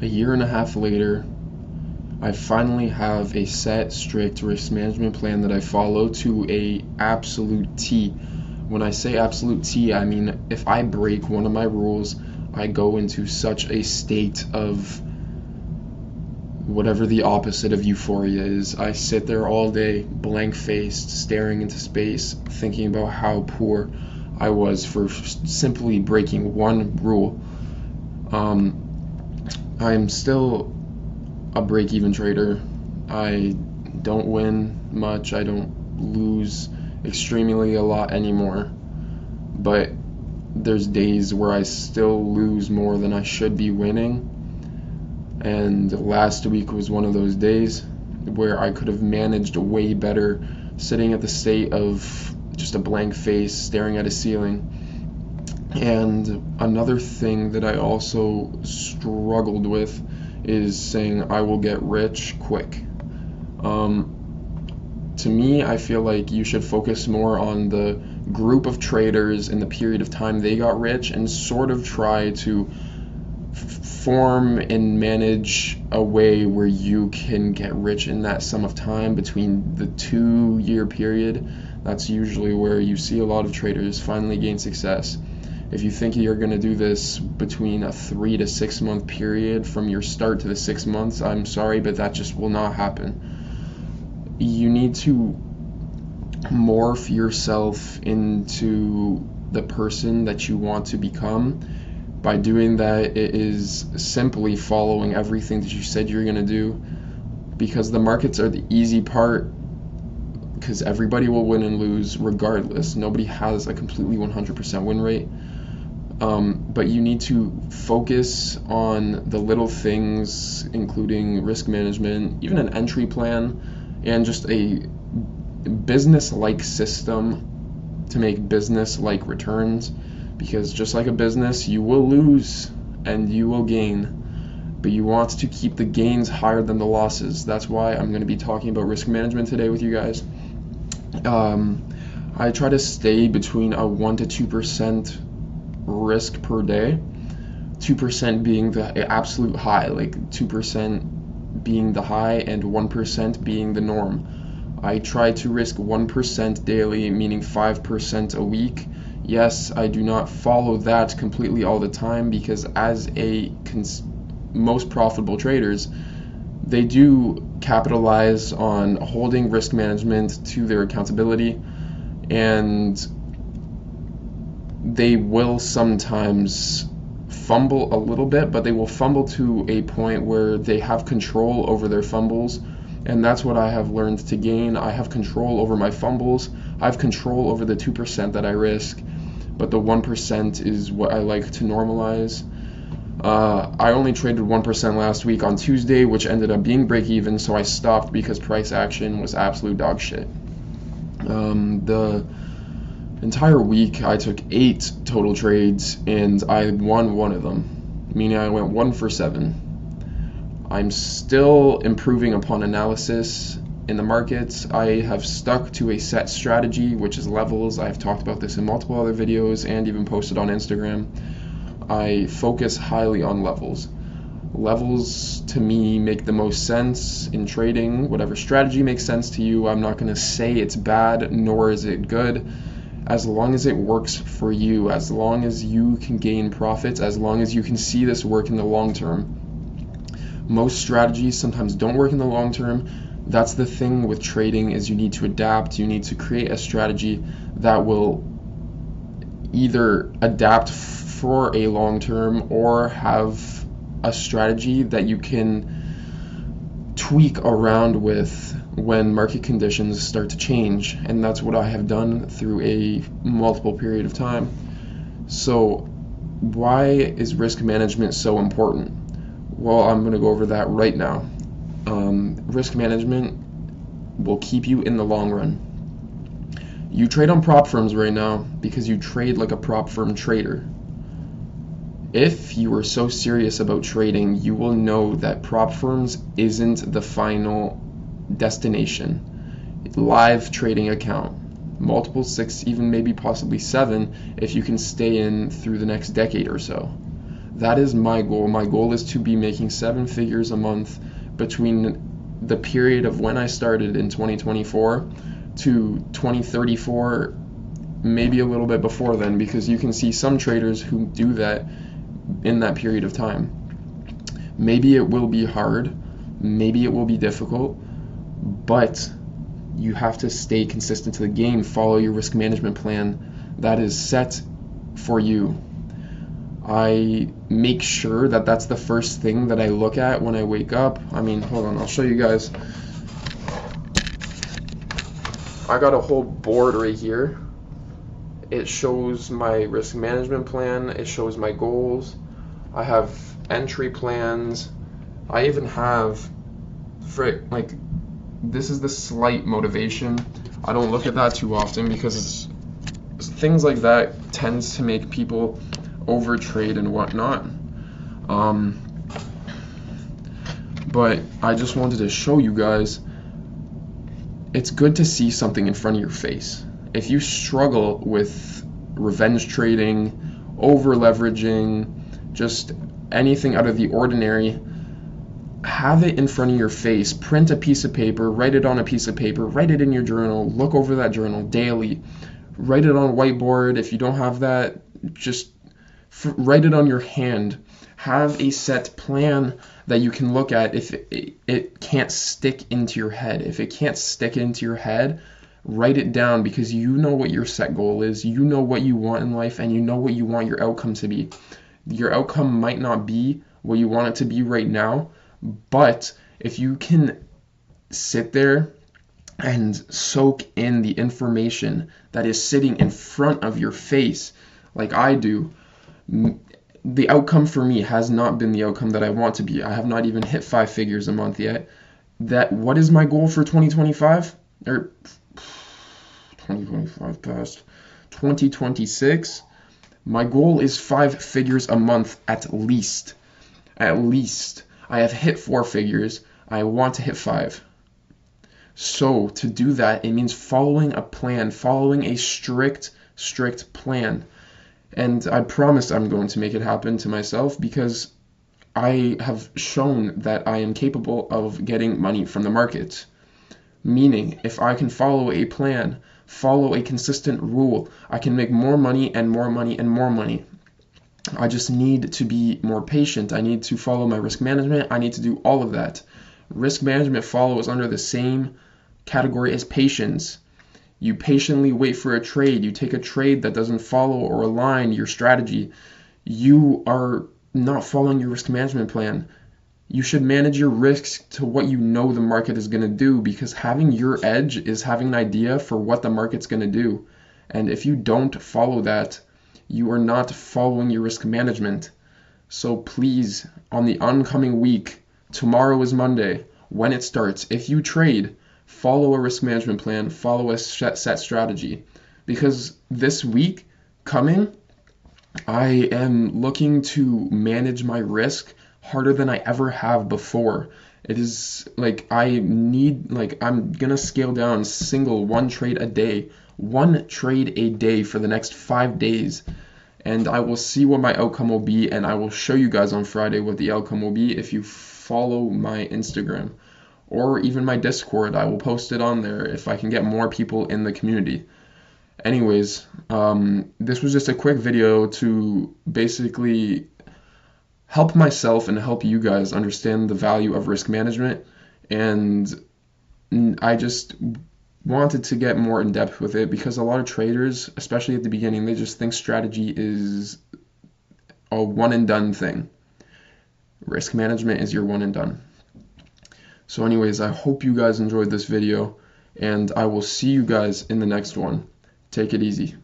A year and a half later, I finally have a set, strict risk management plan that I follow to a absolute T. When I say absolute T, I mean if I break one of my rules, I go into such a state of whatever the opposite of euphoria is. I sit there all day, blank-faced, staring into space, thinking about how poor I was for simply breaking one rule. I'm still a break-even trader. I don't win much. I don't lose extremely a lot anymore. But there's days where I still lose more than I should be winning. And last week was one of those days where I could have managed way better sitting at the state of just a blank face staring at a ceiling. And another thing that I also struggled with is saying I will get rich quick. To me, I feel like you should focus more on the group of traders in the period of time they got rich and sort of try to form and manage a way where you can get rich in that sum of time between the 2-year period. That's usually where you see a lot of traders finally gain success. If you think you're going to do this between a 3 to 6 month period from your start to the 6 months, I'm sorry, but that just will not happen. You need to morph yourself into the person that you want to become. By doing that, it is simply following everything that you said you're going to do, because the markets are the easy part, because everybody will win and lose regardless. Nobody has a completely 100% win rate. But you need to focus on the little things, including risk management, even an entry plan, and just a business-like system to make business-like returns. Because just like a business, you will lose and you will gain, but you want to keep the gains higher than the losses. That's why I'm going to be talking about risk management today with you guys. I try to stay between a 1 to 2% risk per day, 2% being the absolute high, like 2% being the high and 1% being the norm. I try to risk 1% daily, meaning 5% a week. Yes, I do not follow that completely all the time, because as most profitable traders, they do capitalize on holding risk management to their accountability, and they will sometimes fumble a little bit, but they will fumble to a point where they have control over their fumbles, and that's what I have learned to gain. I have control over my fumbles. I have control over the 2% that I risk, but the 1% is what I like to normalize. I only traded 1% last week on Tuesday, which ended up being break even, so I stopped because price action was absolute dog shit. The entire week I took 8 total trades and I won one of them, meaning I went 1 for 7. I'm still improving upon analysis in the markets. I have stuck to a set strategy, which is levels. I've talked about this in multiple other videos and even posted on Instagram. I focus highly on levels. Levels to me make the most sense in trading. Whatever strategy makes sense to you, I'm not going to say it's bad, nor is it good. As long as it works for you, as long as you can gain profits, as long as you can see this work in the long term. Most strategies sometimes don't work in the long term. That's the thing with trading, is you need to adapt. You need to create a strategy that will either adapt for a long term or have a strategy that you can tweak around with when market conditions start to change. And that's what I have done through a multiple period of time. So why is risk management so important? Well, I'm going to go over that right now. Risk management will keep you in the long run. You trade on prop firms right now because you trade like a prop firm trader. If you are so serious about trading, you will know that prop firms isn't the final destination. Live trading account, multiple 6, even maybe possibly 7, if you can stay in through the next decade or so. That is my goal. My goal is to be making 7 figures a month between the period of when I started in 2024 to 2034, maybe a little bit before then, because you can see some traders who do that in that period of time. Maybe it will be hard, maybe it will be difficult, but you have to stay consistent to the game. Follow your risk management plan that is set for you. I make sure that that's the first thing that I look at when I wake up. I mean, hold on, I'll show you guys. I got a whole board right here. It shows my risk management plan, it shows my goals. I have entry plans. I even have, this is the slight motivation. I don't look at that too often because things like that tends to make people overtrade and whatnot. But I just wanted to show you guys, it's good to see something in front of your face. If you struggle with revenge trading, over leveraging, just anything out of the ordinary, have it in front of your face. Print a piece of paper, write it on a piece of paper, write it in your journal, look over that journal daily, write it on a whiteboard. If you don't have that, just write it on your hand. Have a set plan that you can look at. If it can't stick into your head, write it down, because you know what your set goal is, you know what you want in life, and you know what you want your outcome to be. Your outcome might not be what you want it to be right now, but if you can sit there and soak in the information that is sitting in front of your face, like I do, the outcome for me has not been the outcome that I want to be. I have not even hit 5 figures a month yet. What is my goal for 2025? Or 2025 past 2026? My goal is 5 figures a month at least. At least. I have hit 4 figures. I want to hit 5. So to do that, it means following a plan, following a strict plan. And I promise I'm going to make it happen to myself, because I have shown that I am capable of getting money from the market. Meaning, if I can follow a plan, follow a consistent rule, I can make more money and more money and more money. I just need to be more patient. I need to follow my risk management. I need to do all of that. Risk management follows under the same category as patience. You patiently wait for a trade. You take a trade that doesn't follow or align your strategy. You are not following your risk management plan. You should manage your risks to what you know the market is going to do, because having your edge is having an idea for what the market's going to do. And if you don't follow that, you are not following your risk management. So please, on the oncoming week, tomorrow is Monday, when it starts, if you trade, follow a risk management plan, follow a set strategy. Because this week coming, I am looking to manage my risk harder than I ever have before. It is like I'm gonna scale down one trade a day for the next 5 days, and I will see what my outcome will be, and I will show you guys on Friday what the outcome will be if you follow my Instagram or even my Discord. I will post it on there if I can get more people in the community. Anyways, this was just a quick video to basically help myself and help you guys understand the value of risk management, and I just wanted to get more in depth with it, because a lot of traders, especially at the beginning, they just think strategy is a one and done thing. Risk management is your one and done. So anyways, I hope you guys enjoyed this video, and I will see you guys in the next one. Take it easy.